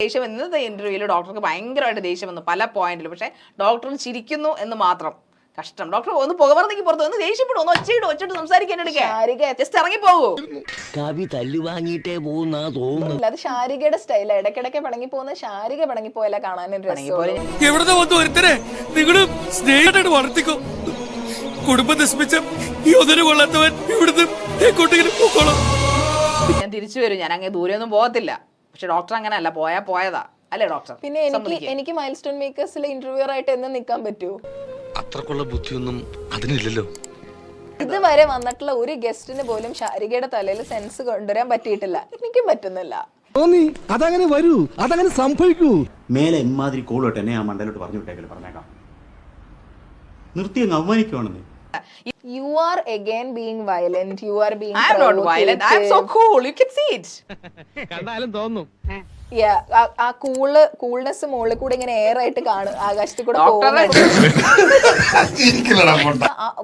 ദേഷ്യം ഇന്നത്തെ ഇന്റർവ്യൂവിൽ ഡോക്ടർക്ക് ഭയങ്കരമായിട്ട് ദേഷ്യം വന്നു പല പോയിന്റിലും. പക്ഷെ ഡോക്ടർ ചിരിക്കുന്നു എന്ന് മാത്രം. കഷ്ടം. ഡോക്ടർ ഒന്ന് പുകമറന്നേക്ക് പുറത്ത് ഒന്ന് ദേഷ്യപ്പെടും, ഒന്ന് ഒച്ചയിട്ട് സംസാരിക്കാൻ എടുക്കുക. ജസ്റ്റ് ഇറങ്ങി പോകൂ. കവി തല്ലു വാങ്ങിയിട്ടേ പോകുന്ന തോന്നുന്നു. അത് ശാരികയുടെ സ്റ്റൈല. ഇടയ്ക്കിടയ്ക്ക് പിണങ്ങി പോകുന്ന ശാരിക പിണങ്ങി പോയാലേ കാണാൻ എവിടെ വന്നു ഒരുത്തരെ നിങ്ങള് സ്നേഹമായിട്ട് വളർത്തിക്കോ. കുടുംബം നശിപ്പിച്ച ഈ ഒന്നിനു കൊള്ളാത്തവൻ ഇവിടുന്ന് എങ്ങോട്ടെങ്കിലും പോക്കോളാം. ഞാൻ തിരിച്ചു വരും, ഞാൻ അങ്ങനെ ദൂരെ ഒന്നും പോകത്തില്ല. പക്ഷെ ഡോക്ടർ അങ്ങനെയല്ല, പോയതാ അല്ലേ ഡോക്ടർ? പിന്നെ എനിക്ക് മൈൽ സ്റ്റോൺ മേക്കേഴ്സിലെ ഇന്റർവ്യൂർ ആയിട്ട് എന്ന് നിൽക്കാൻ പറ്റൂ? അത്രക്കുള്ള ബുദ്ധിയൊന്നും അതിനില്ലല്ലോ. ഇതുവരെ വന്നിട്ടുള്ള ഒരു ഗസ്റ്റിന് പോലും ശാരികയുടെ തലയിൽ സെൻസ് കൊണ്ടുവരാൻ പറ്റിയിട്ടില്ല. എനിക്കും പറ്റുന്നില്ല. അതങ്ങനെ വരൂ, അതങ്ങനെ സംഭവിക്കൂ. മേലെ ഇമാതിരി കോളോട്ട് എന്നെ ആ മണ്ടലോട്ട് പറഞ്ഞു വിട്ടേക്കല്ലേ, പറഞ്ഞേക്കാം. നിർത്തി അങ്ങ് അവമാനിക്കുവാണെന്ന്. You are again being violent. You are being I am not violent. I am so cool. You can see it. കണ്ടാലും തോന്നും. ആ കൂൾനെസ് മുകളിൽ കൂടെ ഇങ്ങനെ എയർ ആയിട്ട് കാണും, ആകാശത്തിൽ കൂടെ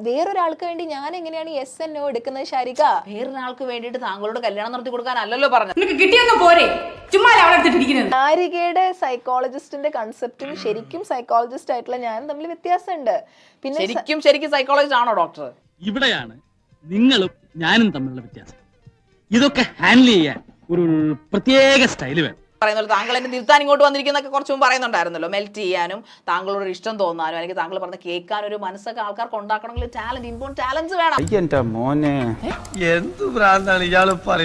വേറൊരാൾക്ക് വേണ്ടി ഞാൻ എങ്ങനെയാണ് യെസ് ആൻഡ് നോ എടുക്കുന്നത് ശാരിക? വേറൊരാൾക്ക് വേണ്ടിയിട്ട് താങ്കളോട് കല്യാണം നടത്തി കൊടുക്കാനല്ലല്ലോ പറഞ്ഞത്. ശാരികയുടെ സൈക്കോളജിസ്റ്റിന്റെ കൺസെപ്റ്റും ശരിക്കും സൈക്കോളജിസ്റ്റ് ആയിട്ടുള്ള ഞാനും തമ്മിൽ വ്യത്യാസമുണ്ട്. പിന്നെ ശരിക്കും സൈക്കോളജിസ്റ്റ് ആണോ ഡോക്ടർ? ഇവിടെയാണ് നിങ്ങളും ഞാനും തമ്മിലുള്ള വ്യത്യാസം. ഇതൊക്കെ ഹാൻഡിൽ ചെയ്യാൻ ഒരു പ്രത്യേക സ്റ്റൈല് വേണം. പറയുന്നത് താങ്കൾ എന്നെ തിരുത്താൻ ഇങ്ങോട്ട് വന്നിരിക്കുന്നൊക്കെ കുറച്ച് മുമ്പ് പറയുന്നുണ്ടായിരുന്നല്ലോ. മെൽറ്റ് ചെയ്യാനും താങ്കളോട് ഇഷ്ടം തോന്നാനും അല്ലെങ്കിൽ താങ്കൾ പറഞ്ഞ കേൾക്കാനും ഒരു മനസ്സൊക്കെ ആൾക്കാർക്ക് ഉണ്ടാക്കണമെങ്കിൽ ടാലന്റ്, ഇൻബോൺ ടാലൻസ് വേണം. എന്ത് ഭ്രാന്താണ് ഇയാള് പറയുന്നത്?